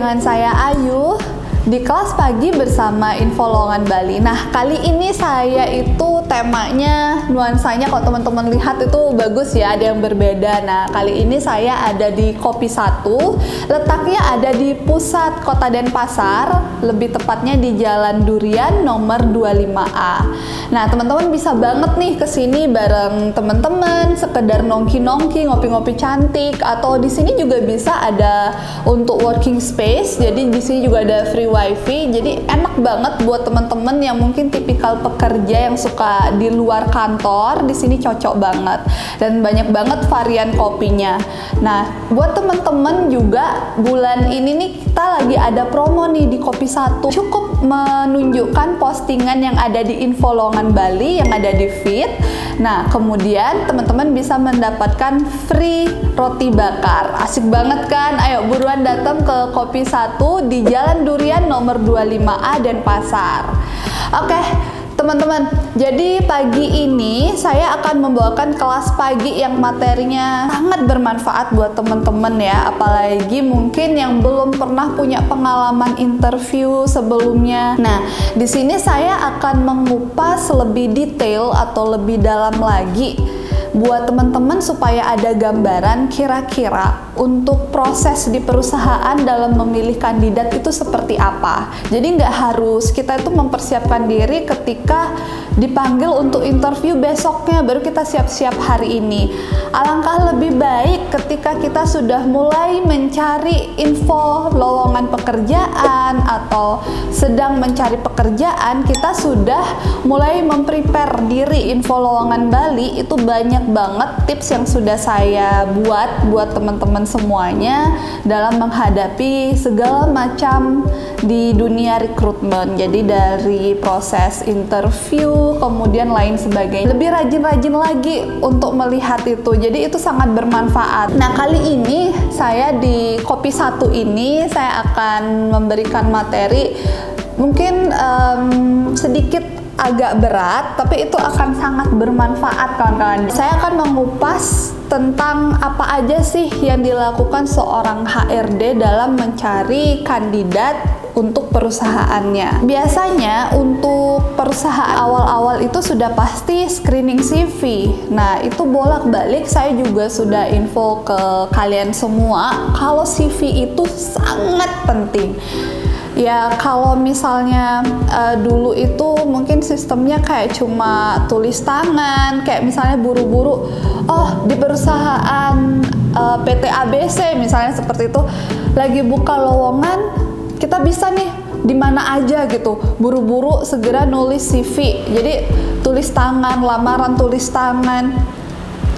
dengan saya Ayu di kelas pagi bersama Info Lowongan Bali. Nah, kali ini saya itu temanya, nuansanya kalau teman-teman lihat itu bagus ya, ada yang berbeda. Nah, kali ini saya ada di Kopi 1, letaknya ada di pusat Kota Denpasar, lebih tepatnya di Jalan Durian nomor 25A. Nah, teman-teman bisa banget nih kesini bareng teman-teman, sekedar nongki-nongki, ngopi-ngopi cantik, atau di sini juga bisa ada untuk working space. Jadi di sini juga ada free wifi, jadi enak banget buat teman-teman yang mungkin tipikal pekerja yang suka di luar kantor. Di sini cocok banget dan banyak banget varian kopinya. Nah, buat teman-teman juga bulan ini nih kita lagi ada promo nih di Kopi 1. Cukup menunjukkan postingan yang ada di Info Lowongan Bali yang ada di feed. Nah, kemudian teman-teman bisa mendapatkan free roti bakar. Asik banget kan? Ayo buruan datang ke Kopi 1 di Jalan Durian nomor 25A Denpasar. Oke, teman-teman, jadi pagi ini saya akan membawakan kelas pagi yang materinya sangat bermanfaat buat teman-teman ya, apalagi mungkin yang belum pernah punya pengalaman interview sebelumnya. Nah, di sini saya akan mengupas lebih detail atau lebih dalam lagi buat teman-teman supaya ada gambaran kira-kira untuk proses di perusahaan dalam memilih kandidat itu seperti apa. Jadi nggak harus kita itu mempersiapkan diri ketika dipanggil untuk interview besoknya baru kita siap-siap hari ini. Alangkah lebih baik ketika kita sudah mulai mencari info lowongan pekerjaan atau sedang mencari pekerjaan, kita sudah mulai memprepare diri. Info Lowongan Bali itu banyak banget tips yang sudah saya buat teman-teman semuanya dalam menghadapi segala macam di dunia rekrutmen. Jadi dari proses interview kemudian lain sebagainya, lebih rajin-rajin lagi untuk melihat itu. Jadi itu sangat bermanfaat. Nah, kali ini saya di Kopi 1 ini saya akan memberikan materi mungkin sedikit agak berat, tapi itu akan sangat bermanfaat kawan-kawan. Saya akan mengupas tentang apa aja sih yang dilakukan seorang HRD dalam mencari kandidat untuk perusahaannya. Biasanya untuk perusahaan awal-awal itu sudah pasti screening CV. Nah, itu bolak-balik saya juga sudah info ke kalian semua kalau CV itu sangat penting. Ya, kalau misalnya dulu itu mungkin sistemnya kayak cuma tulis tangan, kayak misalnya buru-buru, oh di perusahaan PT ABC misalnya seperti itu, lagi buka lowongan, kita bisa nih di mana aja gitu, buru-buru segera nulis CV. Jadi tulis tangan, lamaran tulis tangan.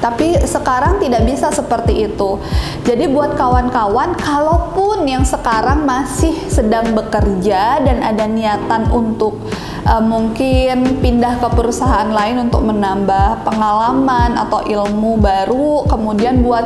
Tapi sekarang tidak bisa seperti itu. Jadi buat kawan-kawan, kalaupun yang sekarang masih sedang bekerja dan ada niatan untuk mungkin pindah ke perusahaan lain untuk menambah pengalaman atau ilmu baru, kemudian buat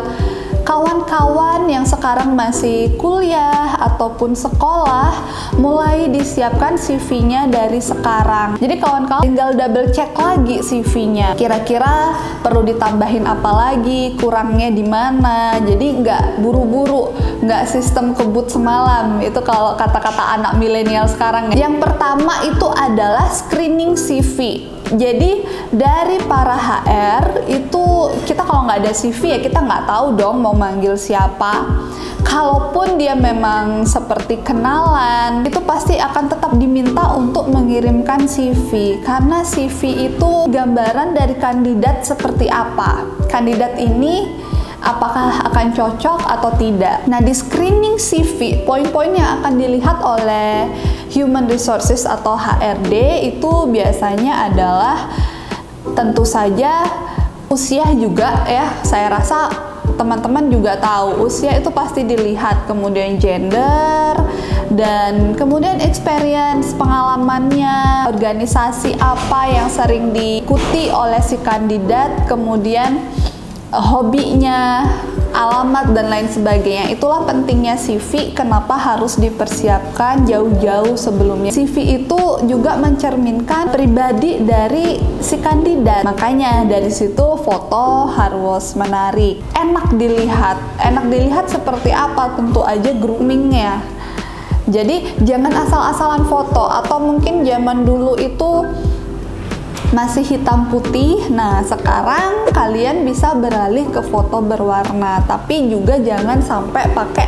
kawan-kawan yang sekarang masih kuliah ataupun sekolah, mulai disiapkan CV-nya dari sekarang. Jadi kawan-kawan tinggal double check lagi CV-nya. Kira-kira perlu ditambahin apa lagi, kurangnya di mana. Jadi nggak buru-buru, nggak sistem kebut semalam. Itu kalau kata-kata anak milenial sekarang ya. Yang pertama itu adalah screening CV. Jadi dari para HR itu kita kalau nggak ada CV ya kita nggak tahu dong mau manggil siapa. Kalaupun dia memang seperti kenalan, itu pasti akan tetap diminta untuk mengirimkan CV karena CV itu gambaran dari kandidat seperti apa. Kandidat ini apakah akan cocok atau tidak. Nah, di screening CV, poin-poin yang akan dilihat oleh Human Resources atau HRD itu biasanya adalah tentu saja usia juga ya. Saya rasa teman-teman juga tahu usia itu pasti dilihat, kemudian gender, dan kemudian experience, pengalamannya, organisasi apa yang sering diikuti oleh si kandidat, kemudian hobinya, alamat dan lain sebagainya. Itulah pentingnya CV, kenapa harus dipersiapkan jauh-jauh sebelumnya. CV itu juga mencerminkan pribadi dari si kandidat. Makanya dari situ foto harus menarik, enak dilihat. Enak dilihat seperti apa? Tentu aja groomingnya. Jadi jangan asal-asalan foto, atau mungkin zaman dulu itu masih hitam putih. Nah, sekarang kalian bisa beralih ke foto berwarna, tapi juga jangan sampai pakai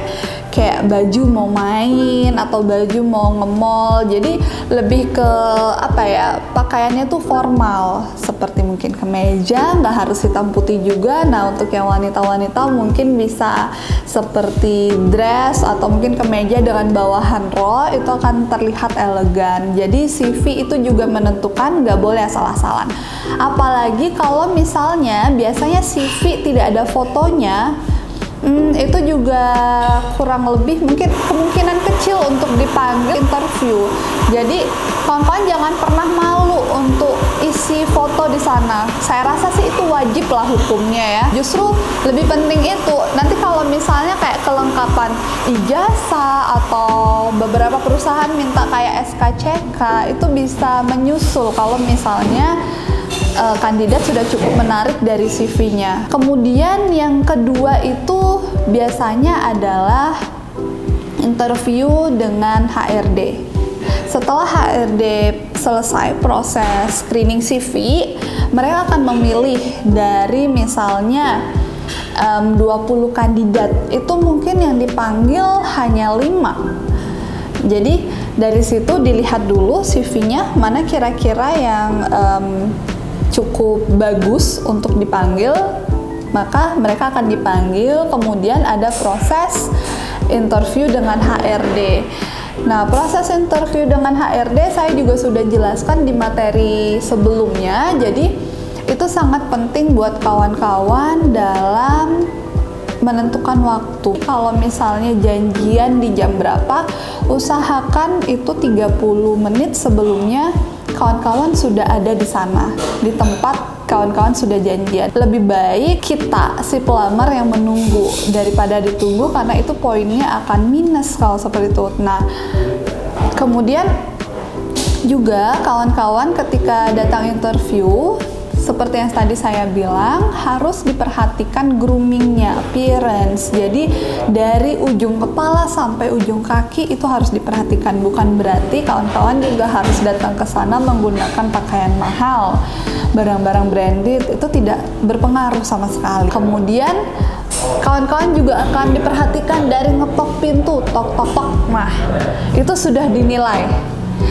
kayak baju mau main atau baju mau nge-mall. Jadi lebih ke apa ya, pakaiannya tuh formal, seperti mungkin kemeja, nggak harus hitam putih juga. Nah, untuk yang wanita-wanita mungkin bisa seperti dress atau mungkin kemeja dengan bawahan raw, itu akan terlihat elegan. Jadi CV itu juga menentukan, nggak boleh asal-asalan. Apalagi kalau misalnya biasanya CV tidak ada fotonya, itu juga kurang lebih mungkin kemungkinan kecil untuk dipanggil interview. Jadi kawan-kawan jangan pernah malu untuk isi foto di sana. Saya rasa sih itu wajib lah hukumnya ya. Justru lebih penting itu nanti kalau misalnya kayak kelengkapan ijazah atau beberapa perusahaan minta kayak SKCK, itu bisa menyusul kalau misalnya kandidat sudah cukup menarik dari CV-nya. Kemudian yang kedua itu biasanya adalah interview dengan HRD. Setelah HRD selesai proses screening CV, mereka akan memilih dari misalnya 20 kandidat, itu mungkin yang dipanggil hanya 5. Jadi dari situ dilihat dulu CV-nya mana kira-kira yang cukup bagus untuk dipanggil, maka mereka akan dipanggil. Kemudian ada proses interview dengan HRD. Nah, proses interview dengan HRD saya juga sudah jelaskan di materi sebelumnya. Jadi itu sangat penting buat kawan-kawan dalam menentukan waktu. Kalau misalnya janjian di jam berapa, usahakan itu 30 menit sebelumnya kawan-kawan sudah ada di sana, di tempat kawan-kawan sudah janjian. Lebih baik kita si pelamar yang menunggu daripada ditunggu, karena itu poinnya akan minus kalau seperti itu. Nah, kemudian juga kawan-kawan ketika datang interview, seperti yang tadi saya bilang, harus diperhatikan groomingnya, appearance. Jadi dari ujung kepala sampai ujung kaki itu harus diperhatikan. Bukan berarti kawan-kawan juga harus datang ke sana menggunakan pakaian mahal, barang-barang branded, itu tidak berpengaruh sama sekali. Kemudian kawan-kawan juga akan diperhatikan dari ngetok pintu, tok-tok-tok. Nah, itu sudah dinilai.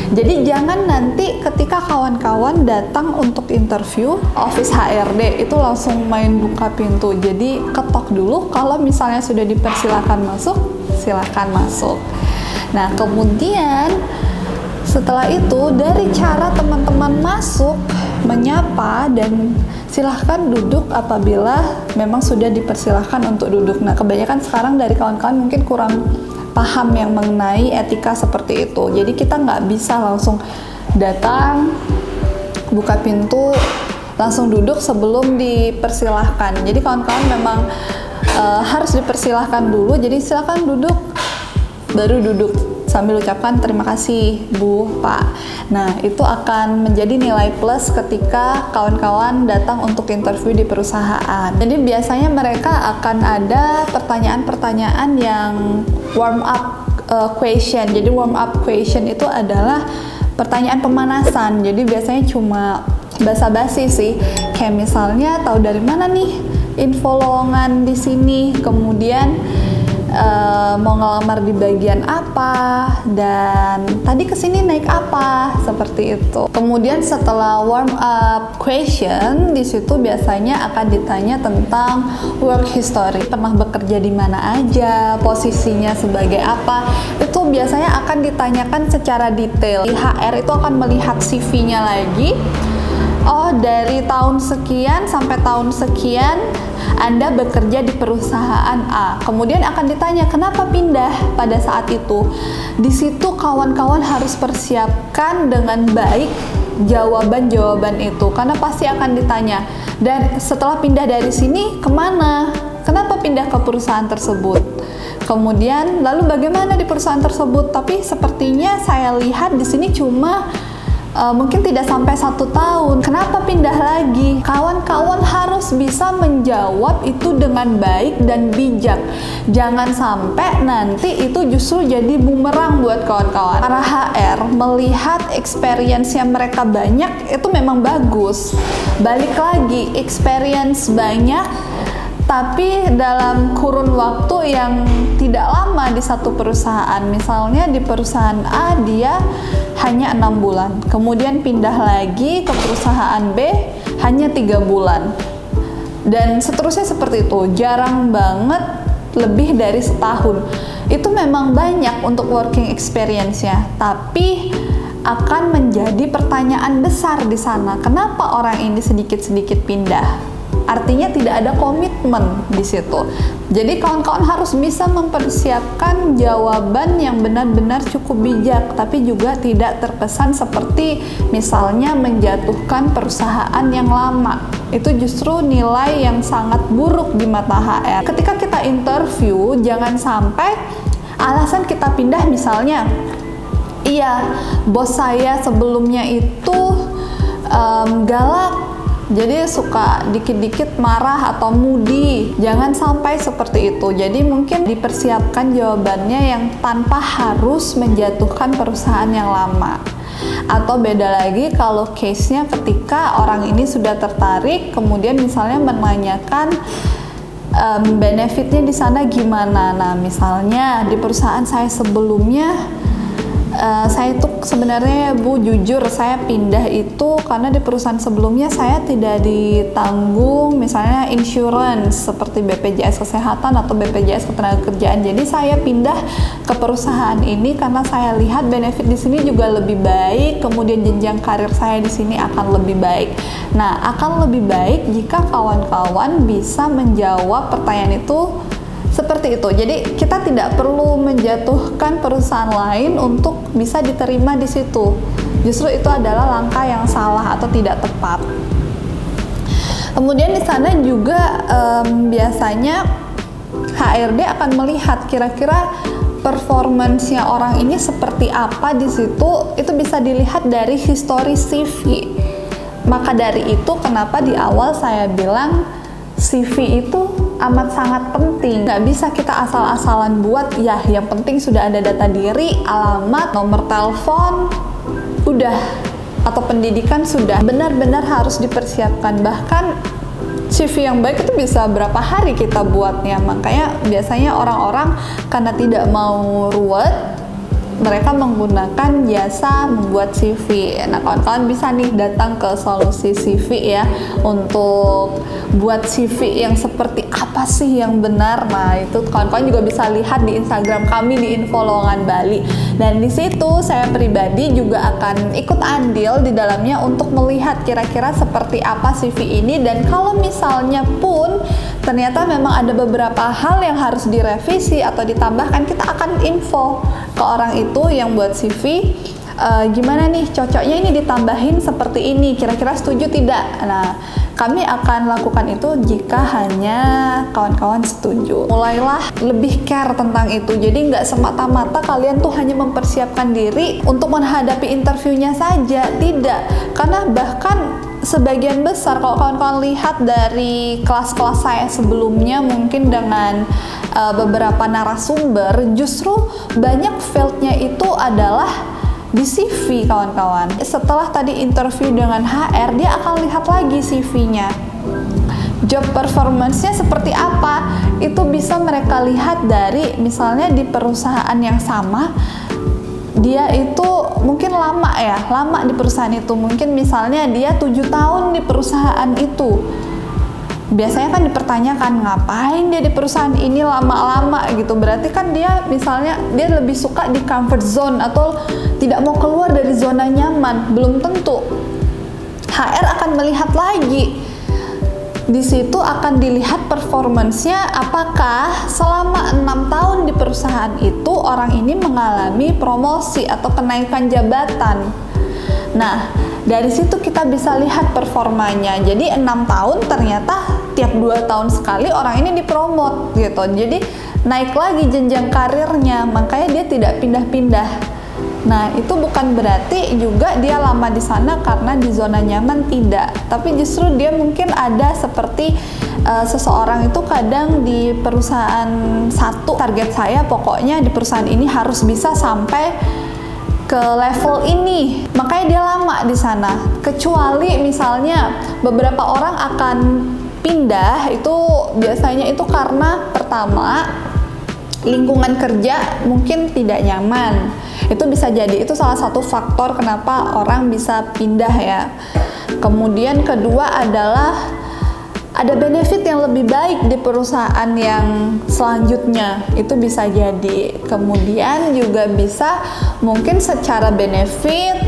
Jadi jangan nanti ketika kawan-kawan datang untuk interview office HRD itu langsung main buka pintu. Jadi ketok dulu, kalau misalnya sudah dipersilakan masuk, silakan masuk. Nah, kemudian setelah itu dari cara teman-teman masuk, menyapa dan silahkan duduk apabila memang sudah dipersilahkan untuk duduk. Nah, kebanyakan sekarang dari kawan-kawan mungkin kurang paham yang mengenai etika seperti itu. Jadi kita nggak bisa langsung datang, buka pintu, langsung duduk sebelum dipersilahkan. Jadi kawan-kawan memang harus dipersilahkan dulu. Jadi silakan duduk, baru duduk sambil ucapkan terima kasih Bu, Pak. Nah, itu akan menjadi nilai plus ketika kawan-kawan datang untuk interview di perusahaan. Jadi biasanya mereka akan ada pertanyaan-pertanyaan yang warm up question. Jadi warm up question itu adalah pertanyaan pemanasan. Jadi biasanya cuma basa-basi sih. Kayak misalnya, tahu dari mana nih info lowongan di sini, kemudian mau ngelamar di bagian apa, dan tadi kesini naik apa, seperti itu. Kemudian setelah warm up question, di situ biasanya akan ditanya tentang work history, pernah bekerja di mana aja, posisinya sebagai apa, itu biasanya akan ditanyakan secara detail. HR itu akan melihat CV-nya lagi. Oh, dari tahun sekian sampai tahun sekian Anda bekerja di perusahaan A. Kemudian akan ditanya kenapa pindah pada saat itu. Di situ kawan-kawan harus persiapkan dengan baik jawaban-jawaban itu, karena pasti akan ditanya. Dan setelah pindah dari sini kemana? Kenapa pindah ke perusahaan tersebut? Kemudian lalu bagaimana di perusahaan tersebut? Tapi sepertinya saya lihat di sini cuma mungkin tidak sampai 1 tahun. Kenapa pindah lagi? Kawan-kawan harus harus bisa menjawab itu dengan baik dan bijak. Jangan sampai nanti itu justru jadi bumerang buat kawan-kawan. Para HR melihat experience yang mereka banyak itu memang bagus. Balik lagi, experience banyak tapi dalam kurun waktu yang tidak lama di satu perusahaan. Misalnya di perusahaan A dia hanya 6 bulan, kemudian pindah lagi ke perusahaan B hanya 3 bulan, dan seterusnya seperti itu. Jarang banget lebih dari setahun. Itu memang banyak untuk working experience-nya, tapi akan menjadi pertanyaan besar di sana. Kenapa orang ini sedikit-sedikit pindah? Artinya tidak ada komitmen di situ. Jadi kawan-kawan harus bisa mempersiapkan jawaban yang benar-benar cukup bijak, tapi juga tidak terkesan seperti misalnya menjatuhkan perusahaan yang lama. Itu justru nilai yang sangat buruk di mata HR. Ketika kita interview, jangan sampai alasan kita pindah misalnya, iya, bos saya sebelumnya itu galak, jadi suka dikit-dikit marah atau moody. Jangan sampai seperti itu. Jadi mungkin dipersiapkan jawabannya yang tanpa harus menjatuhkan perusahaan yang lama. Atau beda lagi kalau case-nya ketika orang ini sudah tertarik, kemudian misalnya menanyakan benefitnya di sana gimana. Nah, misalnya di perusahaan saya sebelumnya, saya tuh sebenarnya Bu jujur saya pindah itu karena di perusahaan sebelumnya saya tidak ditanggung misalnya insurance seperti BPJS Kesehatan atau BPJS Ketenagakerjaan. Jadi saya pindah ke perusahaan ini karena saya lihat benefit di sini juga lebih baik, kemudian jenjang karir saya di sini akan lebih baik. Nah, akan lebih baik jika kawan-kawan bisa menjawab pertanyaan itu seperti itu. Jadi kita tidak perlu menjatuhkan perusahaan lain untuk bisa diterima di situ. Justru itu adalah langkah yang salah atau tidak tepat. Kemudian di sana juga biasanya HRD akan melihat kira-kira performance-nya orang ini seperti apa di situ. Itu bisa dilihat dari history CV. Maka dari itu kenapa di awal saya bilang CV itu amat sangat penting. Nggak bisa kita asal-asalan buat, ya yang penting sudah ada data diri, alamat, nomor telepon, udah, atau pendidikan sudah. Benar-benar harus dipersiapkan. Bahkan CV yang baik itu bisa berapa hari kita buatnya. Makanya biasanya orang-orang karena tidak mau ruwet, mereka menggunakan jasa membuat CV. Nah, kawan-kawan bisa nih datang ke Solusi CV ya untuk buat CV yang seperti apa sih yang benar. Nah, itu kawan-kawan juga bisa lihat di Instagram kami di Info Lowongan Bali. Dan di situ saya pribadi juga akan ikut andil di dalamnya untuk melihat kira-kira seperti apa CV ini, dan kalau misalnya pun ternyata memang ada beberapa hal yang harus direvisi atau ditambahkan, kita akan info ke orang itu yang buat CV, gimana nih cocoknya ini ditambahin seperti ini, kira-kira setuju tidak? Nah, kami akan lakukan itu jika hanya kawan-kawan setuju. Mulailah lebih care tentang itu. Jadi nggak semata-mata kalian tuh hanya mempersiapkan diri untuk menghadapi interviewnya saja. Tidak, karena bahkan sebagian besar kalau kawan-kawan lihat dari kelas-kelas saya sebelumnya mungkin dengan beberapa narasumber, justru banyak fieldnya itu adalah di CV kawan-kawan. Setelah tadi interview dengan HR, dia akan lihat lagi CV-nya. Job performance-nya seperti apa? Itu bisa mereka lihat dari misalnya di perusahaan yang sama, dia itu mungkin lama di perusahaan itu. Mungkin misalnya dia 7 tahun di perusahaan itu. Biasanya kan dipertanyakan ngapain dia di perusahaan ini lama-lama gitu. Berarti kan dia misalnya dia lebih suka di comfort zone atau tidak mau keluar dari zona nyaman. Belum tentu. HR akan melihat lagi. Di situ akan dilihat performance-nya, apakah selama 6 tahun di perusahaan itu orang ini mengalami promosi atau kenaikan jabatan. Nah, dari situ kita bisa lihat performanya. Jadi 6 tahun ternyata tiap 2 tahun sekali orang ini dipromot gitu. Jadi naik lagi jenjang karirnya, makanya dia tidak pindah-pindah. Nah, itu bukan berarti juga dia lama di sana karena di zona nyaman, tidak. Tapi justru dia mungkin ada seperti seseorang itu kadang di perusahaan satu, target saya pokoknya di perusahaan ini harus bisa sampai ke level ini, makanya dia lama di sana. Kecuali misalnya beberapa orang akan pindah itu biasanya itu karena pertama lingkungan kerja mungkin tidak nyaman. Itu bisa jadi, itu salah satu faktor kenapa orang bisa pindah ya. Kemudian kedua adalah ada benefit yang lebih baik di perusahaan yang selanjutnya, itu bisa jadi. Kemudian juga bisa mungkin secara benefit,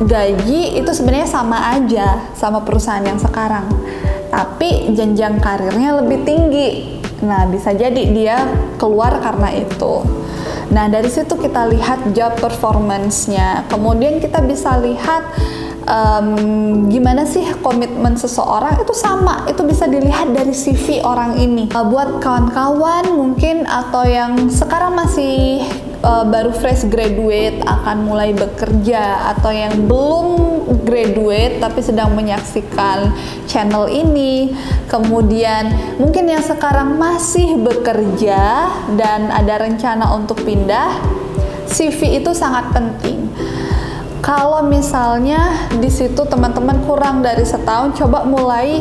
gaji itu sebenarnya sama aja sama perusahaan yang sekarang, tapi jenjang karirnya lebih tinggi. Nah, bisa jadi dia keluar karena itu. Nah, dari situ kita lihat job performance-nya. Kemudian kita bisa lihat gimana sih komitmen seseorang, itu sama, itu bisa dilihat dari CV orang ini. Buat kawan-kawan mungkin atau yang sekarang masih baru fresh graduate akan mulai bekerja, atau yang belum graduate tapi sedang menyaksikan channel ini, kemudian mungkin yang sekarang masih bekerja dan ada rencana untuk pindah, CV itu sangat penting. Kalau misalnya di situ teman-teman kurang dari setahun, coba mulai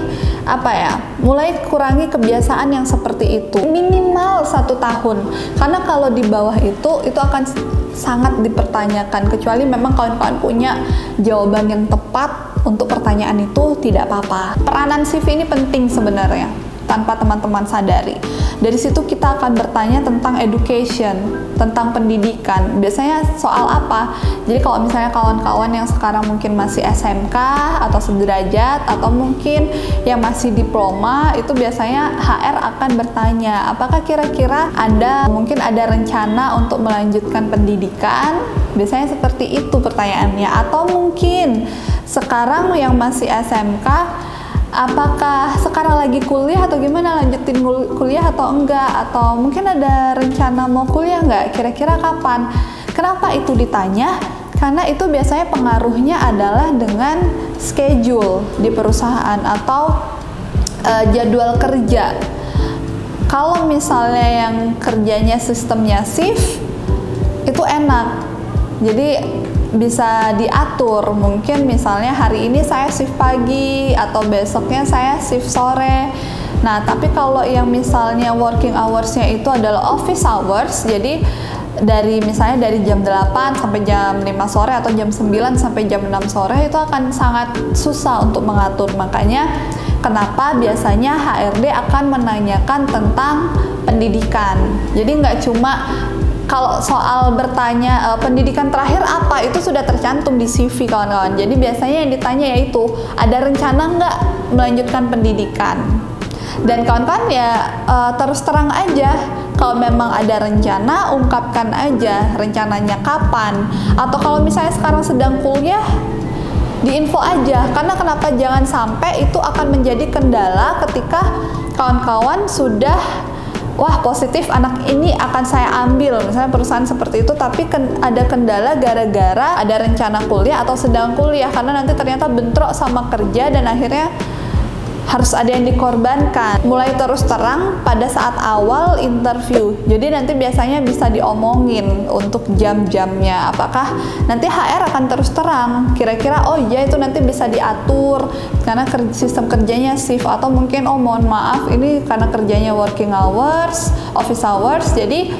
mulai kurangi kebiasaan yang seperti itu, minimal 1 tahun. Karena kalau di bawah itu akan sangat dipertanyakan. Kecuali memang kawan-kawan punya jawaban yang tepat untuk pertanyaan itu, tidak apa-apa. Peranan CV ini penting sebenarnya tanpa teman-teman sadari. Dari situ kita akan bertanya tentang education, tentang pendidikan. Biasanya soal apa? Jadi kalau misalnya kawan-kawan yang sekarang mungkin masih SMK atau sederajat, atau mungkin yang masih diploma, itu biasanya HR akan bertanya, apakah kira-kira Anda mungkin ada rencana untuk melanjutkan pendidikan? Biasanya seperti itu pertanyaannya. Atau mungkin sekarang yang masih SMK, apakah sekarang lagi kuliah atau gimana, lanjutin kuliah atau enggak, atau mungkin ada rencana mau kuliah enggak, kira-kira kapan? Kenapa itu ditanya? Karena itu biasanya pengaruhnya adalah dengan schedule di perusahaan atau jadwal kerja. Kalau misalnya yang kerjanya sistemnya shift, itu enak, jadi bisa diatur. Mungkin misalnya hari ini saya shift pagi atau besoknya saya shift sore. Nah, tapi kalau yang misalnya working hours-nya itu adalah office hours, jadi misalnya dari jam 8 sampai jam 5 sore atau jam 9 sampai jam 6 sore, itu akan sangat susah untuk mengatur. Makanya kenapa biasanya HRD akan menanyakan tentang pendidikan. Jadi nggak cuma kalau soal bertanya pendidikan terakhir apa, itu sudah tercantum di CV kawan-kawan. Jadi biasanya yang ditanya yaitu ada rencana nggak melanjutkan pendidikan. Dan kawan-kawan ya terus terang aja, kalau memang ada rencana ungkapkan aja rencananya kapan. Atau kalau misalnya sekarang sedang kuliah, diinfo aja. Karena kenapa jangan sampai itu akan menjadi kendala ketika kawan-kawan sudah positif anak ini akan saya ambil, misalnya perusahaan seperti itu, tapi ada kendala gara-gara ada rencana kuliah atau sedang kuliah, karena nanti ternyata bentrok sama kerja dan akhirnya harus ada yang dikorbankan. Mulai terus terang pada saat awal interview, jadi nanti biasanya bisa diomongin untuk jam-jamnya, apakah nanti HR akan terus terang kira-kira oh iya itu nanti bisa diatur karena sistem kerjanya shift, atau mungkin mohon maaf ini karena kerjanya working hours, office hours, jadi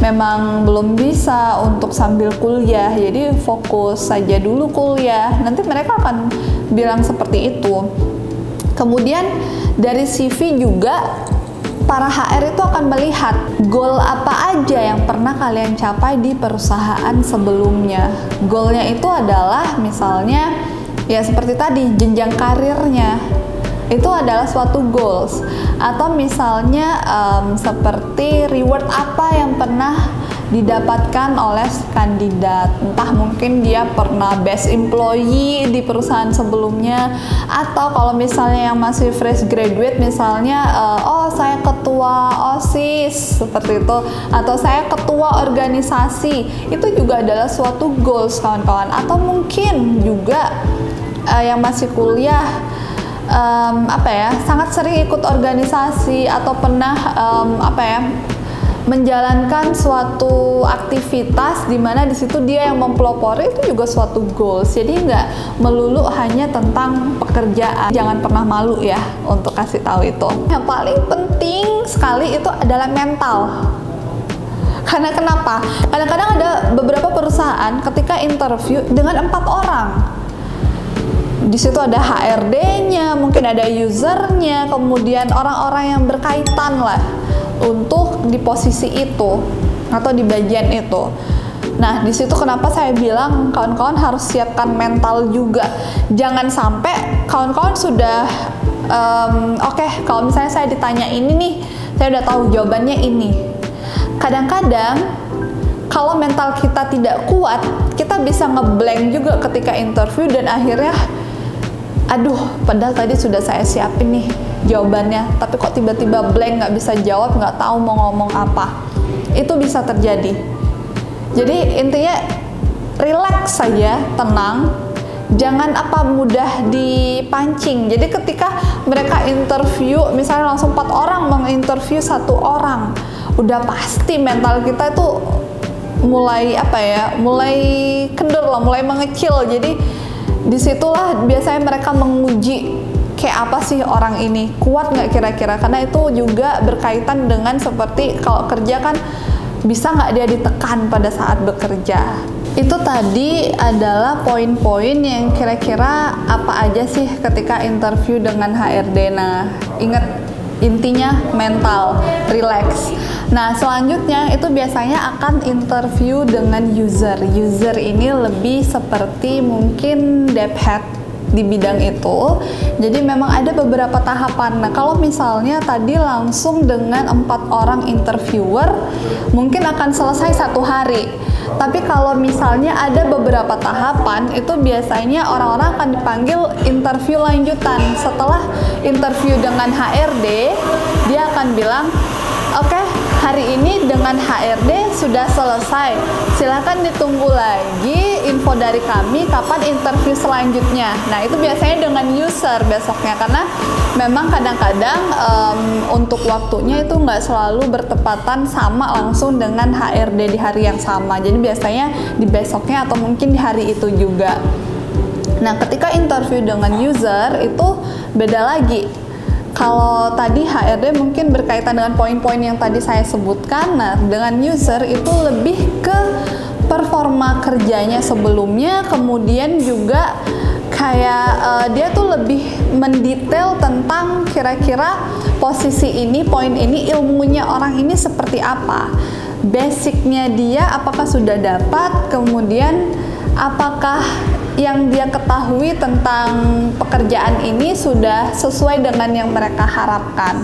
memang belum bisa untuk sambil kuliah, jadi fokus saja dulu kuliah. Nanti mereka akan bilang seperti itu. Kemudian dari CV juga para HR itu akan melihat goal apa aja yang pernah kalian capai di perusahaan sebelumnya. Goalnya itu adalah misalnya ya seperti tadi, jenjang karirnya itu adalah suatu goals, atau misalnya seperti reward apa yang pernah didapatkan oleh kandidat. Entah mungkin dia pernah best employee di perusahaan sebelumnya, atau kalau misalnya yang masih fresh graduate misalnya, oh saya ketua OSIS seperti itu, atau saya ketua organisasi, itu juga adalah suatu goals kawan-kawan. Atau mungkin juga yang masih kuliah, sangat sering ikut organisasi atau pernah menjalankan suatu aktivitas di mana di situ dia yang mempelopori, itu juga suatu goals. Jadi nggak melulu hanya tentang pekerjaan. Jangan pernah malu ya untuk kasih tahu itu. Yang paling penting sekali itu adalah mental. Karena kenapa? Kadang-kadang ada beberapa perusahaan ketika interview dengan 4 orang. Di situ ada HRD-nya, mungkin ada usernya, kemudian orang-orang yang berkaitan lah untuk di posisi itu atau di bagian itu. Nah, di situ kenapa saya bilang kawan-kawan harus siapkan mental juga. Jangan sampai kawan-kawan sudah oke, kalau misalnya saya ditanya ini nih, saya udah tahu jawabannya ini. Kadang-kadang kalau mental kita tidak kuat, kita bisa ngeblank juga ketika interview dan akhirnya aduh, padahal tadi sudah saya siapin nih jawabannya, tapi kok tiba-tiba blank, nggak bisa jawab, nggak tahu mau ngomong apa. Itu bisa terjadi. Jadi intinya relax saja, tenang, jangan mudah dipancing. Jadi ketika mereka interview, misalnya langsung 4 orang menginterview 1 orang, udah pasti mental kita itu mulai mulai kendor lah, mulai mengecil. Jadi disitulah biasanya mereka menguji kayak apa sih orang ini, kuat nggak kira-kira, karena itu juga berkaitan dengan seperti kalau kerja kan bisa nggak dia ditekan pada saat bekerja. Itu tadi adalah poin-poin yang kira-kira apa aja sih ketika interview dengan HRD. Nah, ingat intinya mental, relax. Nah, selanjutnya itu biasanya akan interview dengan user. User ini lebih seperti mungkin dev head di bidang itu. Jadi memang ada beberapa tahapan. Nah, kalau misalnya tadi langsung dengan 4 orang interviewer, mungkin akan selesai 1 hari. Tapi kalau misalnya ada beberapa tahapan, itu biasanya orang-orang akan dipanggil interview lanjutan. Setelah interview dengan HRD, dia akan bilang, oke, hari ini dengan HRD sudah selesai. Silakan ditunggu lagi info dari kami kapan interview selanjutnya. Nah, itu biasanya dengan user besoknya, karena memang kadang-kadang untuk waktunya itu nggak selalu bertepatan sama langsung dengan HRD di hari yang sama. Jadi biasanya di besoknya atau mungkin di hari itu juga. Nah, ketika interview dengan user itu beda lagi. Kalau tadi HRD mungkin berkaitan dengan poin-poin yang tadi saya sebutkan. Nah, dengan user itu lebih ke performa kerjanya sebelumnya, kemudian juga kayak dia tuh lebih mendetail tentang kira-kira posisi ini, poin ini, ilmunya orang ini seperti apa, basicnya dia apakah sudah dapat, kemudian apakah yang dia ketahui tentang pekerjaan ini sudah sesuai dengan yang mereka harapkan.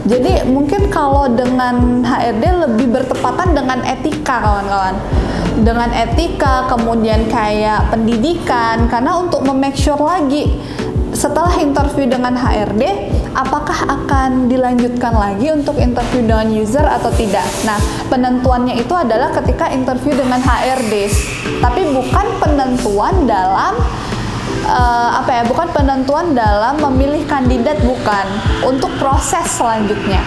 Jadi mungkin kalau dengan HRD lebih bertepatan dengan etika kawan-kawan, dengan etika, kemudian kayak pendidikan, karena untuk memake sure lagi setelah interview dengan HRD, apakah akan dilanjutkan lagi untuk interview dengan user atau tidak. Nah, penentuannya itu adalah ketika interview dengan HRD, tapi bukan penentuan dalam bukan penentuan dalam memilih kandidat, bukan, untuk proses selanjutnya.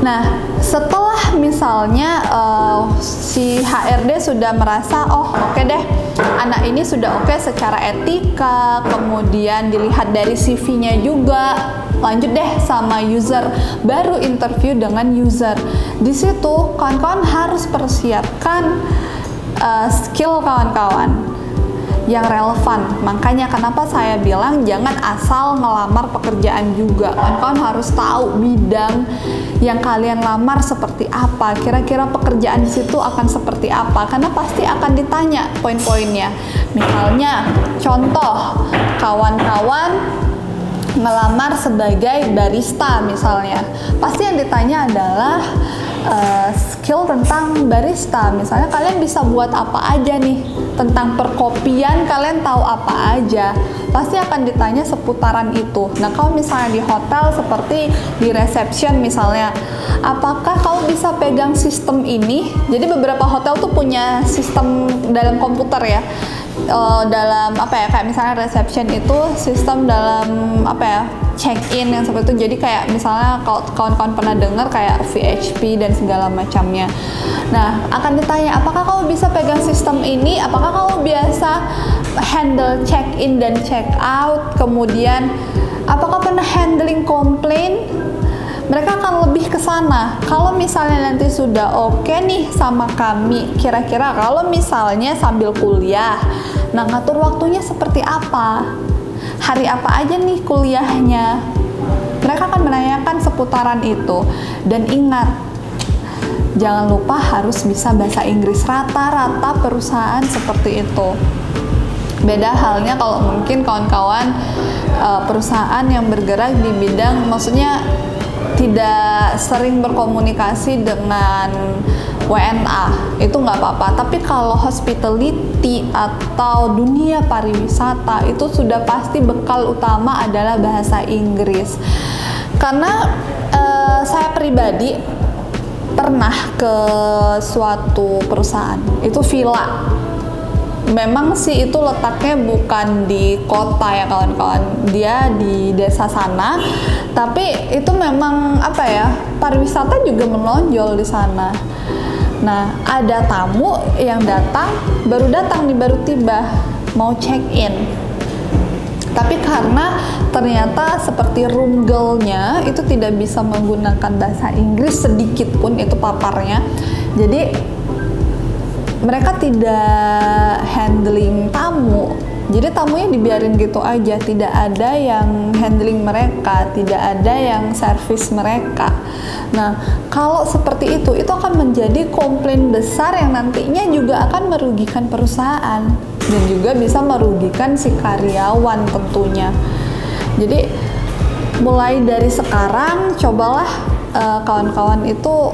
Nah, setelah misalnya si HRD sudah merasa, oh oke deh, anak ini sudah oke secara etika, kemudian dilihat dari CV-nya juga, lanjut deh sama user, baru interview dengan user. Di situ kawan-kawan harus persiapkan skill kawan-kawan yang relevan. Makanya kenapa saya bilang jangan asal ngelamar pekerjaan juga. Kawan-kawan harus tahu bidang yang kalian lamar seperti apa. Kira-kira pekerjaan di situ akan seperti apa? Karena pasti akan ditanya poin-poinnya. Misalnya, contoh kawan-kawan ngelamar sebagai barista misalnya. Pasti yang ditanya adalah skill tentang barista. Misalnya kalian bisa buat apa aja nih, tentang perkopian kalian tahu apa aja, pasti akan ditanya seputaran itu. Nah kalau misalnya di hotel seperti di reception misalnya, apakah kamu bisa pegang sistem ini? Jadi beberapa hotel tuh punya sistem dalam komputer ya, dalam apa ya, kayak misalnya reception itu sistem dalam apa ya, check-in yang seperti itu. Jadi kayak misalnya kalau kawan-kawan pernah dengar kayak VHP dan segala macamnya. Nah, akan ditanya apakah kamu bisa pegang sistem ini? Apakah kamu biasa handle check-in dan check-out? Kemudian apakah pernah handling komplain? Mereka akan lebih ke sana. Kalau misalnya nanti sudah oke nih sama kami, kira-kira kalau misalnya sambil kuliah, nah ngatur waktunya seperti apa? Hari apa aja nih kuliahnya? Mereka akan menanyakan seputaran itu. Dan ingat, jangan lupa harus bisa bahasa Inggris. Rata-rata perusahaan seperti itu. Beda halnya kalau mungkin kawan-kawan perusahaan yang bergerak di bidang, maksudnya tidak sering berkomunikasi dengan WNA, itu nggak apa-apa. Tapi kalau hospitality atau dunia pariwisata, itu sudah pasti bekal utama adalah bahasa Inggris. Karena saya pribadi pernah ke suatu perusahaan, itu villa. Memang sih itu letaknya bukan di kota ya kawan-kawan, dia di desa sana, tapi itu memang apa ya, pariwisata juga menonjol di sana. Nah, ada tamu yang baru datang nih, baru tiba, mau check in. Tapi karena ternyata seperti room girl-nya itu tidak bisa menggunakan bahasa Inggris sedikit pun, itu paparnya. Jadi mereka tidak handling tamu, jadi tamunya dibiarin gitu aja, tidak ada yang handling mereka, tidak ada yang servis mereka. Nah, kalau seperti itu akan menjadi komplain besar yang nantinya juga akan merugikan perusahaan dan juga bisa merugikan si karyawan tentunya. Jadi mulai dari sekarang cobalah kawan-kawan itu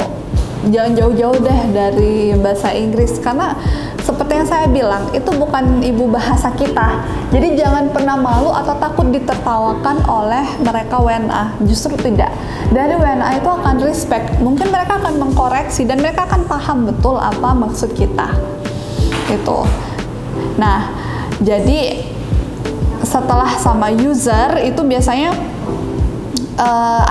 jangan jauh-jauh deh dari bahasa Inggris, karena seperti yang saya bilang, itu bukan ibu bahasa kita. Jadi jangan pernah malu atau takut ditertawakan oleh mereka WNA. Justru tidak. Dari WNA itu akan respect. Mungkin mereka akan mengkoreksi dan mereka akan paham betul apa maksud kita. Itu. Nah, jadi setelah sama user itu biasanya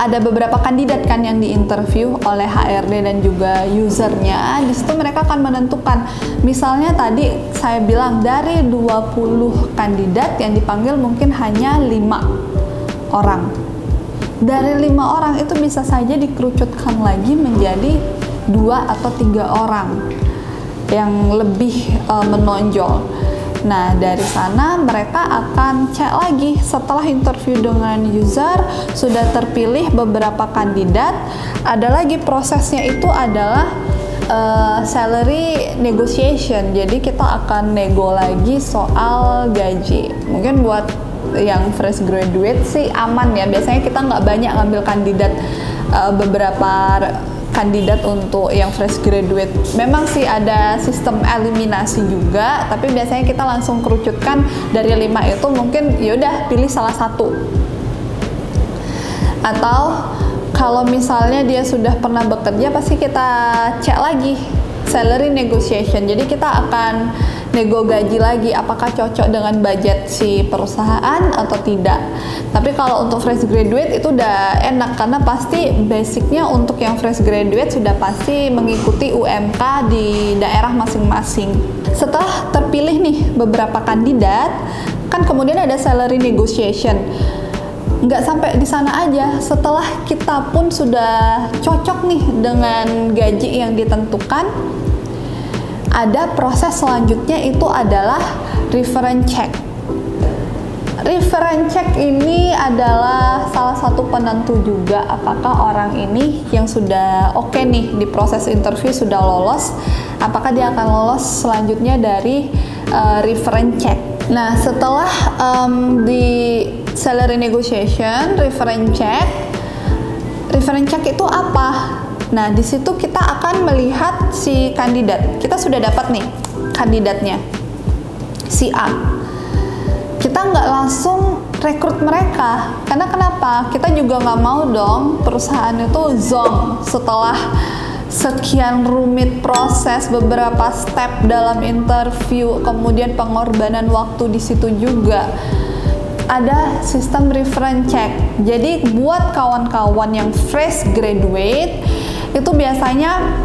ada beberapa kandidat kan yang diinterview oleh HRD dan juga usernya. Di situ mereka akan menentukan. Misalnya tadi saya bilang dari 20 kandidat yang dipanggil mungkin hanya 5 orang. Dari 5 orang itu bisa saja dikerucutkan lagi menjadi 2 atau 3 orang yang lebih menonjol. Nah, dari sana mereka akan cek lagi setelah interview dengan user, sudah terpilih beberapa kandidat, ada lagi prosesnya itu adalah salary negotiation. Jadi kita akan nego lagi soal gaji. Mungkin buat yang fresh graduate sih aman ya, biasanya kita nggak banyak ngambil kandidat, beberapa kandidat untuk yang fresh graduate. Memang sih ada sistem eliminasi juga, tapi biasanya kita langsung kerucutkan dari 5 itu, mungkin yaudah pilih salah satu. Atau kalau misalnya dia sudah pernah bekerja, pasti kita cek lagi salary negotiation. Jadi kita akan nego gaji lagi, apakah cocok dengan budget si perusahaan atau tidak. Tapi kalau untuk fresh graduate itu udah enak, karena pasti basicnya untuk yang fresh graduate sudah pasti mengikuti UMK di daerah masing-masing. Setelah terpilih nih beberapa kandidat, kan kemudian ada salary negotiation. Nggak sampai di sana aja, setelah kita pun sudah cocok nih dengan gaji yang ditentukan, ada proses selanjutnya, itu adalah reference check. Reference check ini adalah salah satu penentu juga apakah orang ini yang sudah oke nih di proses interview sudah lolos, apakah dia akan lolos selanjutnya dari reference check. Nah, setelah di salary negotiation, reference check itu apa? Nah, di situ kita akan melihat si kandidat. Kita sudah dapat nih kandidatnya, si A. Kita nggak langsung rekrut mereka, karena kenapa? Kita juga nggak mau dong perusahaan itu zonk setelah sekian rumit proses, beberapa step dalam interview, kemudian pengorbanan waktu di situ juga. Ada sistem reference check. Jadi buat kawan-kawan yang fresh graduate, itu biasanya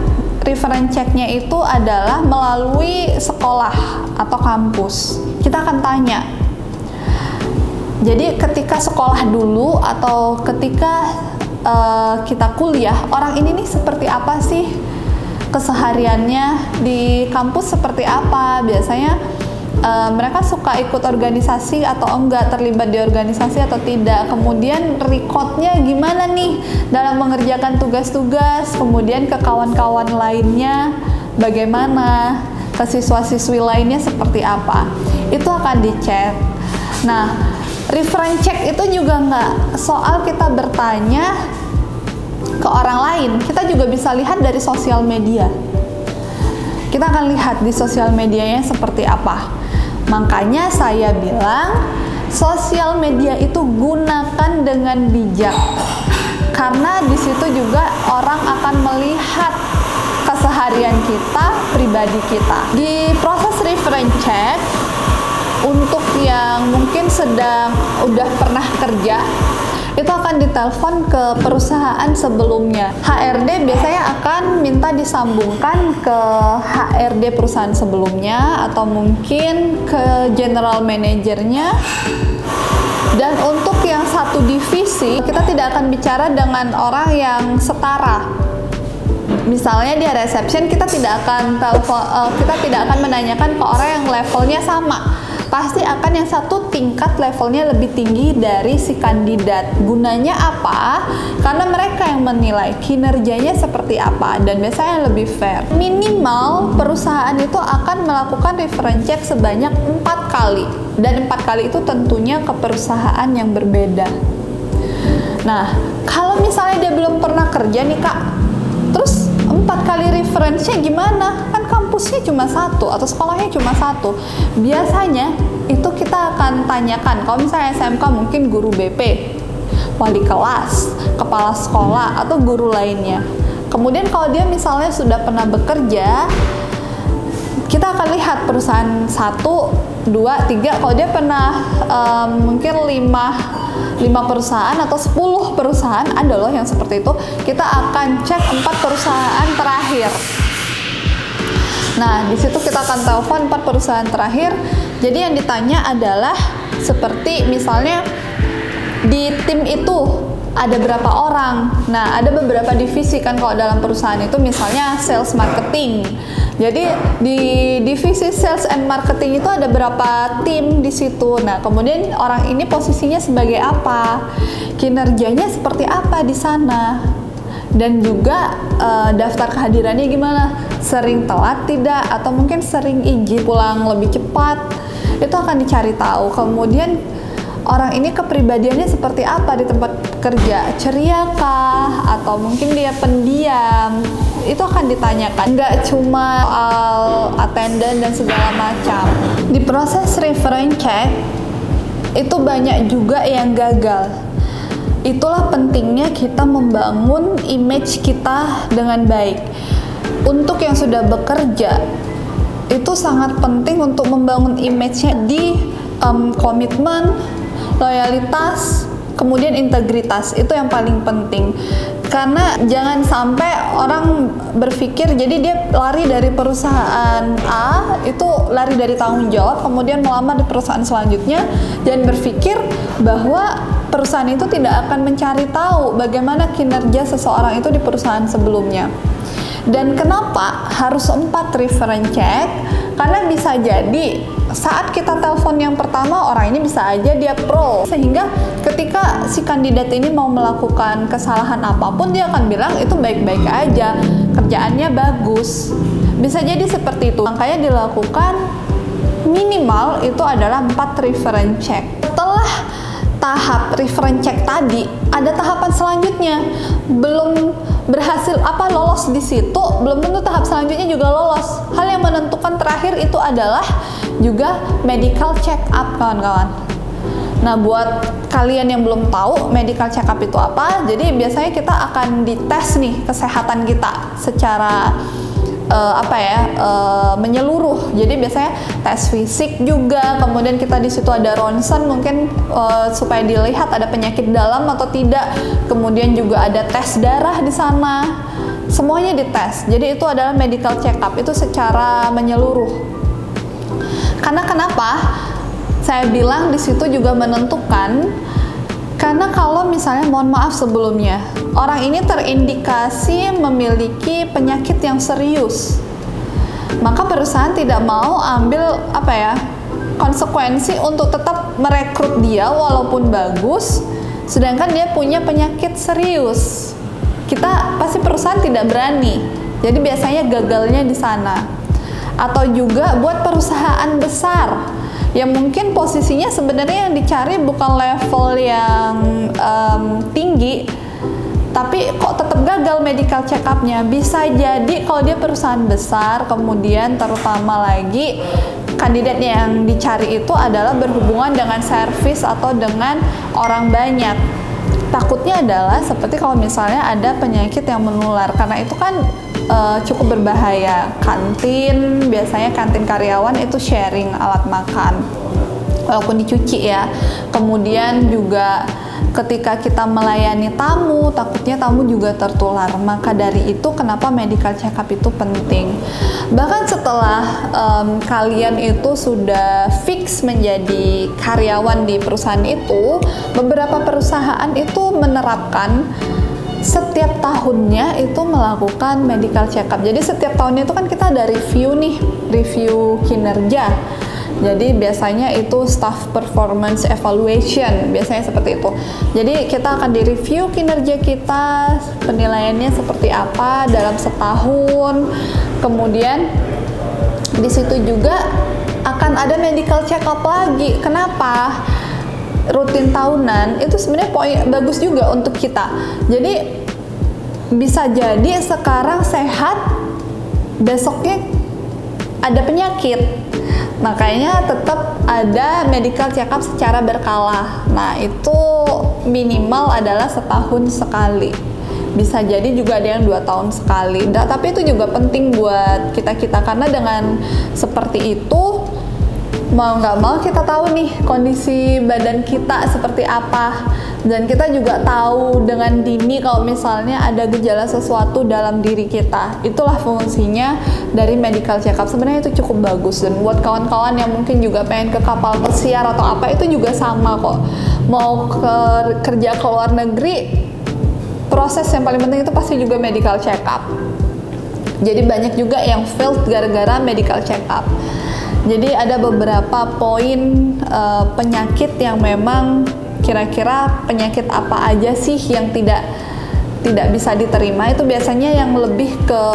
reference check-nya itu adalah melalui sekolah atau kampus. Kita akan tanya. Jadi ketika sekolah dulu atau ketika kita kuliah, orang ini nih seperti apa sih kesehariannya di kampus, seperti apa? Biasanya mereka suka ikut organisasi atau enggak, terlibat di organisasi atau tidak, kemudian recordnya gimana nih dalam mengerjakan tugas-tugas, kemudian ke kawan-kawan lainnya bagaimana, ke siswa-siswi lainnya seperti apa, itu akan dicek. Nah, reference check itu juga nggak soal kita bertanya ke orang lain, kita juga bisa lihat dari sosial media. Kita akan lihat di sosial medianya seperti apa. Makanya saya bilang sosial media itu gunakan dengan bijak, karena di situ juga orang akan melihat keseharian kita, pribadi kita. Di proses reference check, untuk yang mungkin udah pernah kerja, itu akan ditelepon ke perusahaan sebelumnya. HRD biasanya akan minta disambungkan ke HRD perusahaan sebelumnya atau mungkin ke general manajernya. Dan untuk yang satu divisi, kita tidak akan bicara dengan orang yang setara. Misalnya di reception, kita tidak akan menanyakan ke orang yang levelnya sama. Pasti akan yang satu tingkat levelnya lebih tinggi dari si kandidat. Gunanya apa? Karena mereka yang menilai kinerjanya seperti apa, dan biasanya lebih fair. Minimal perusahaan itu akan melakukan reference check sebanyak 4 kali, dan 4 kali itu tentunya ke perusahaan yang berbeda. Nah, kalau misalnya dia belum pernah kerja nih Kak, terus 4 kali referensinya gimana? Kan kampusnya cuma satu atau sekolahnya cuma satu. Biasanya itu kita akan tanyakan, kalau misalnya SMK mungkin guru BP, wali kelas, kepala sekolah, atau guru lainnya. Kemudian kalau dia misalnya sudah pernah bekerja, kita akan lihat perusahaan 1, 2, 3. Kalau dia pernah mungkin 5 perusahaan atau 10 perusahaan, ada loh yang seperti itu, kita akan cek 4 perusahaan terakhir. Nah, di situ kita akan telepon 4 perusahaan terakhir. Jadi yang ditanya adalah seperti misalnya di tim itu ada berapa orang. Nah, ada beberapa divisi kan kalau dalam perusahaan itu, misalnya sales marketing. Jadi di divisi sales and marketing itu ada berapa tim di situ. Nah, kemudian orang ini posisinya sebagai apa? Kinerjanya seperti apa di sana? Dan juga daftar kehadirannya gimana? Sering telat tidak, atau mungkin sering izin pulang lebih cepat. Itu akan dicari tahu. Kemudian orang ini kepribadiannya seperti apa di tempat kerja, ceria kah, atau mungkin dia pendiam, itu akan ditanyakan. Nggak cuma soal attendance dan segala macam. Di proses reference check itu banyak juga yang gagal. Itulah pentingnya kita membangun image kita dengan baik. Untuk yang sudah bekerja, itu sangat penting untuk membangun image-nya di komitmen, loyalitas, kemudian integritas. Itu yang paling penting. Karena jangan sampai orang berpikir, jadi dia lari dari perusahaan A, itu lari dari tanggung jawab, kemudian melamar di perusahaan selanjutnya, dan berpikir bahwa perusahaan itu tidak akan mencari tahu bagaimana kinerja seseorang itu di perusahaan sebelumnya. Dan kenapa harus 4 reference check? Karena bisa jadi saat kita telepon yang pertama, orang ini bisa aja dia pro, sehingga ketika si kandidat ini mau melakukan kesalahan apapun, dia akan bilang itu baik-baik aja, kerjaannya bagus. Bisa jadi seperti itu. Makanya dilakukan minimal itu adalah 4 reference check. Setelah tahap reference check tadi, ada tahapan selanjutnya. Belum berhasil lolos di situ, belum tentu tahap selanjutnya juga lolos. Hal yang menentukan terakhir itu adalah juga medical check up, kawan-kawan. Nah, buat kalian yang belum tahu medical check up itu apa, jadi biasanya kita akan dites nih kesehatan kita secara menyeluruh. Jadi biasanya tes fisik juga, kemudian kita di situ ada ronsen mungkin supaya dilihat ada penyakit dalam atau tidak. Kemudian juga ada tes darah di sana. Semuanya dites. Jadi itu adalah medical check up, itu secara menyeluruh. Karena kenapa? Saya bilang di situ juga menentukan. Karena kalau misalnya, mohon maaf sebelumnya, orang ini terindikasi memiliki penyakit yang serius, maka perusahaan tidak mau ambil konsekuensi untuk tetap merekrut dia walaupun bagus, sedangkan dia punya penyakit serius. Perusahaan tidak berani. Jadi biasanya gagalnya di sana. Atau juga buat perusahaan besar yang mungkin posisinya sebenarnya yang dicari bukan level yang tinggi, tapi kok tetap gagal medical check up-nya. Bisa jadi kalau dia perusahaan besar, kemudian terutama lagi kandidatnya yang dicari itu adalah berhubungan dengan servis atau dengan orang banyak. Takutnya adalah seperti kalau misalnya ada penyakit yang menular, karena itu kan cukup berbahaya. Biasanya kantin karyawan itu sharing alat makan walaupun dicuci ya. Kemudian juga ketika kita melayani tamu, takutnya tamu juga tertular. Maka dari itu kenapa medical check up itu penting. Bahkan setelah kalian itu sudah fix menjadi karyawan di perusahaan itu, beberapa perusahaan itu menerapkan setiap tahunnya itu melakukan medical check up. Jadi setiap tahunnya itu kan kita ada review kinerja. Jadi biasanya itu staff performance evaluation, biasanya seperti itu. Jadi kita akan direview kinerja kita, penilaiannya seperti apa dalam setahun. Kemudian di situ juga akan ada medical check up lagi. Kenapa? Rutin tahunan itu sebenarnya bagus juga untuk kita. Jadi bisa jadi sekarang sehat, besoknya ada penyakit. Makanya tetap ada medical check up secara berkala. Nah, itu minimal adalah setahun sekali. Bisa jadi juga ada yang 2 tahun sekali. Tapi itu juga penting buat kita-kita, karena dengan seperti itu mau nggak mau kita tahu nih kondisi badan kita seperti apa, dan kita juga tahu dengan dini kalau misalnya ada gejala sesuatu dalam diri kita. Itulah fungsinya dari medical check up. Sebenarnya itu cukup bagus, dan buat kawan-kawan yang mungkin juga pengen ke kapal pesiar atau apa, itu juga sama kok. Mau kerja ke luar negeri, proses yang paling penting itu pasti juga medical check up. Jadi banyak juga yang failed gara-gara medical check up. Jadi ada beberapa poin penyakit yang memang kira-kira penyakit apa aja sih yang tidak bisa diterima. Itu biasanya yang lebih ke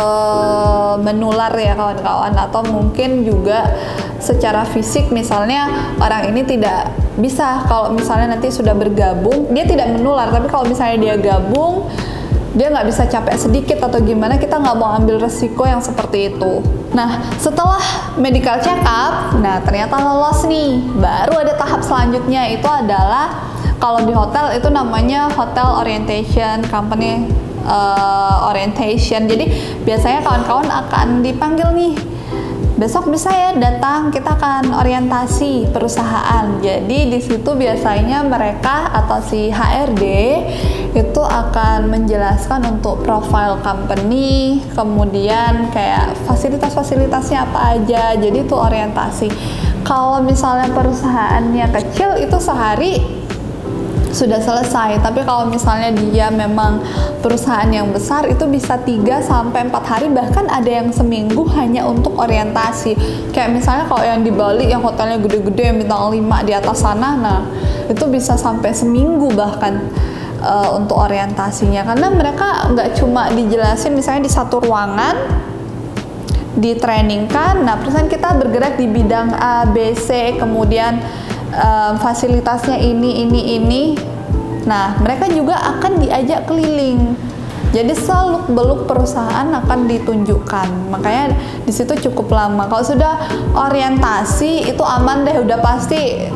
menular ya kawan-kawan, atau mungkin juga secara fisik. Misalnya orang ini tidak bisa, kalau misalnya nanti sudah bergabung, dia tidak menular, tapi kalau misalnya dia gabung, dia nggak bisa capek sedikit atau gimana, kita nggak mau ambil resiko yang seperti itu. Nah, setelah medical check up, nah ternyata lolos nih, baru ada tahap selanjutnya, itu adalah kalau di hotel itu namanya hotel orientation, company orientation. Jadi biasanya kawan-kawan akan dipanggil nih, besok bisa ya datang, kita akan orientasi perusahaan. Jadi di situ biasanya mereka atau si HRD itu akan menjelaskan untuk profile company, kemudian kayak fasilitas-fasilitasnya apa aja. Jadi itu orientasi. Kalau misalnya perusahaannya kecil itu sehari sudah selesai, tapi kalau misalnya dia memang perusahaan yang besar itu bisa 3-4 hari, bahkan ada yang seminggu hanya untuk orientasi. Kayak misalnya kalau yang di Bali yang hotelnya gede-gede yang bintang 5 di atas sana, nah itu bisa sampai seminggu bahkan untuk orientasinya, karena mereka nggak cuma dijelasin misalnya di satu ruangan ditrainingkan. Nah perusahaan kita bergerak di bidang A, B, C, kemudian fasilitasnya ini. Nah, mereka juga akan diajak keliling. Jadi seluk-beluk perusahaan akan ditunjukkan. Makanya di situ cukup lama. Kalau sudah orientasi itu aman deh, udah pasti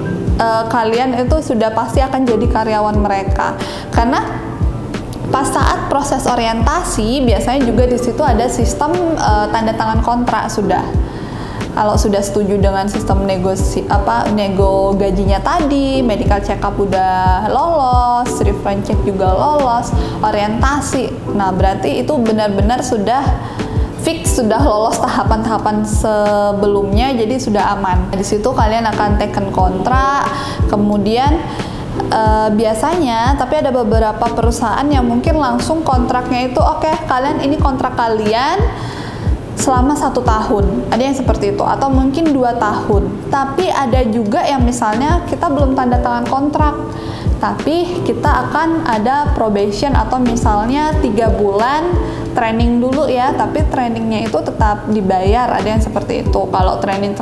kalian itu sudah pasti akan jadi karyawan mereka. Karena pas saat proses orientasi biasanya juga di situ ada sistem tanda tangan kontrak sudah. Kalau sudah setuju dengan sistem nego gajinya tadi, medical check up udah lolos, reference check juga lolos, orientasi. Nah, berarti itu benar-benar sudah fix, sudah lolos tahapan-tahapan sebelumnya, jadi sudah aman. Di situ kalian akan taken kontrak, kemudian biasanya, tapi ada beberapa perusahaan yang mungkin langsung kontraknya itu oke, kalian ini kontrak kalian selama 1 tahun, ada yang seperti itu, atau mungkin 2 tahun. Tapi ada juga yang misalnya kita belum tanda tangan kontrak, tapi kita akan ada probation atau misalnya 3 bulan training dulu ya, tapi trainingnya itu tetap dibayar, ada yang seperti itu. Kalau training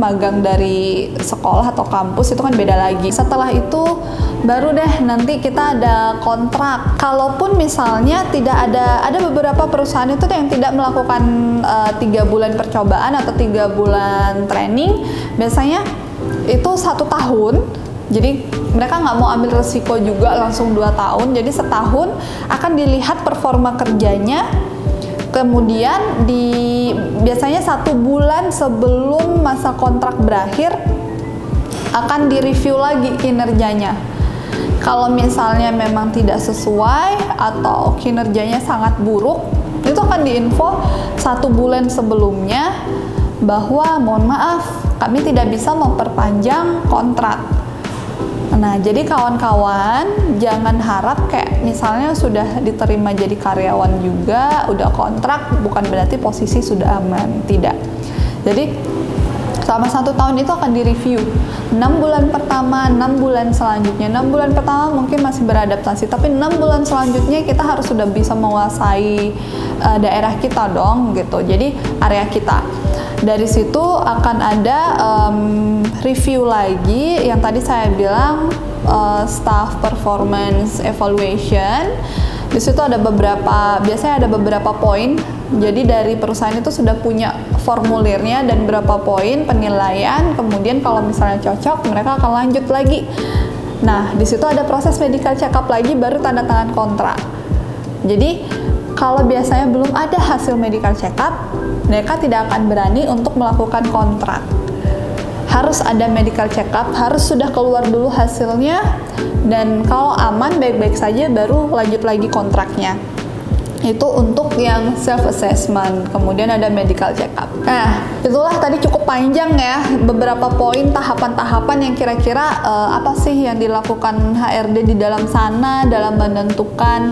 magang dari sekolah atau kampus itu kan beda lagi. Setelah itu baru deh nanti kita ada kontrak. Kalaupun misalnya tidak ada beberapa perusahaan itu yang tidak melakukan 3 bulan percobaan atau 3 bulan training, biasanya itu 1 tahun. Jadi mereka nggak mau ambil resiko juga langsung 2 tahun, jadi setahun akan dilihat performa kerjanya, kemudian biasanya 1 bulan sebelum masa kontrak berakhir akan direview lagi kinerjanya. Kalau misalnya memang tidak sesuai atau kinerjanya sangat buruk, itu akan diinfo 1 bulan sebelumnya bahwa mohon maaf, kami tidak bisa memperpanjang kontrak. Nah, jadi kawan-kawan jangan harap kayak misalnya sudah diterima jadi karyawan juga, udah kontrak, bukan berarti posisi sudah aman, tidak. Jadi selama 1 tahun itu akan direview 6 bulan pertama, 6 bulan selanjutnya. 6 bulan pertama mungkin masih beradaptasi, tapi 6 bulan selanjutnya kita harus sudah bisa menguasai daerah kita dong gitu, jadi area kita. Dari situ akan ada review lagi yang tadi saya bilang staff performance evaluation. Di situ ada biasanya ada beberapa poin. Jadi dari perusahaan itu sudah punya formulirnya dan berapa poin penilaian. Kemudian kalau misalnya cocok, mereka akan lanjut lagi. Nah, di situ ada proses medical check up lagi, baru tanda tangan kontrak. Jadi kalau biasanya belum ada hasil medical check up, mereka tidak akan berani untuk melakukan kontrak. Harus ada medical check up, harus sudah keluar dulu hasilnya, dan kalau aman baik-baik saja baru lanjut lagi kontraknya. Itu untuk yang self assessment, kemudian ada medical check up. Nah, itulah tadi cukup panjang ya, beberapa poin tahapan-tahapan yang kira-kira apa sih yang dilakukan HRD di dalam sana dalam menentukan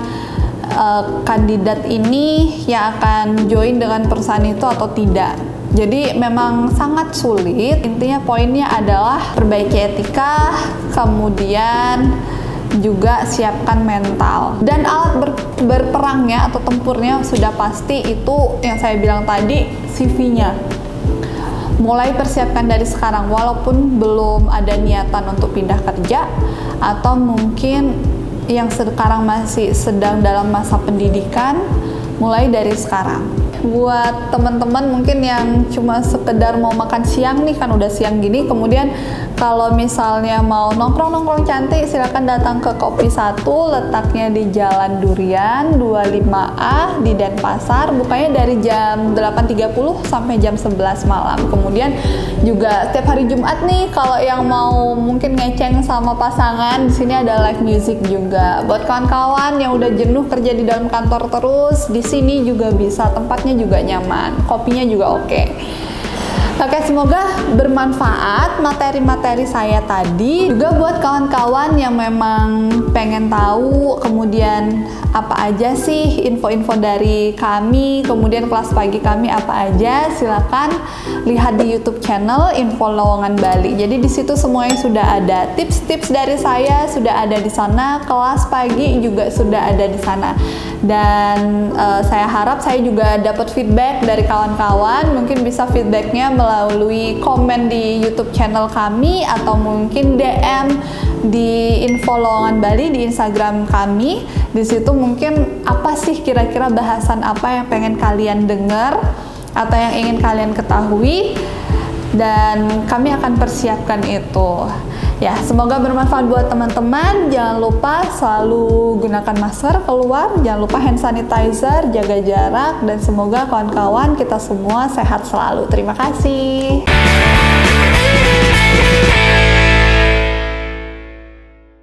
kandidat ini yang akan join dengan perusahaan itu atau tidak. Jadi memang sangat sulit. Intinya poinnya adalah perbaiki etika, kemudian juga siapkan mental dan alat berperangnya atau tempurnya sudah pasti itu yang saya bilang tadi, CV-nya. Mulai persiapkan dari sekarang walaupun belum ada niatan untuk pindah kerja atau mungkin yang sekarang masih sedang dalam masa pendidikan, mulai dari sekarang. Buat teman-teman mungkin yang cuma sekedar mau makan siang nih, kan udah siang gini, kemudian kalau misalnya mau nongkrong-nongkrong cantik, silakan datang ke Kopi 1, letaknya di Jalan Durian 25A di Denpasar, bukanya dari jam 8.30 sampai jam 11 malam. Kemudian juga setiap hari Jumat nih, kalau yang mau mungkin ngeceng sama pasangan, di sini ada live music juga. Buat kawan-kawan yang udah jenuh kerja di dalam kantor terus, di sini juga bisa, tempatnya juga nyaman, kopinya juga oke. Oke, semoga bermanfaat materi-materi saya tadi. Juga buat kawan-kawan yang memang pengen tahu kemudian apa aja sih info-info dari kami, kemudian kelas pagi kami apa aja, silakan lihat di YouTube channel Info Lowongan Bali. Jadi di situ semuanya sudah ada, tips-tips dari saya sudah ada di sana, kelas pagi juga sudah ada di sana. Dan saya harap saya juga dapat feedback dari kawan-kawan, mungkin bisa feedbacknya melalui komen di YouTube channel kami atau mungkin DM di Info Lowongan Bali di Instagram kami. Di situ mungkin apa sih kira-kira bahasan apa yang pengen kalian dengar atau yang ingin kalian ketahui, dan kami akan persiapkan itu. Ya, semoga bermanfaat buat teman-teman. Jangan lupa selalu gunakan masker keluar, jangan lupa hand sanitizer, jaga jarak, dan semoga kawan-kawan kita semua sehat selalu. Terima kasih.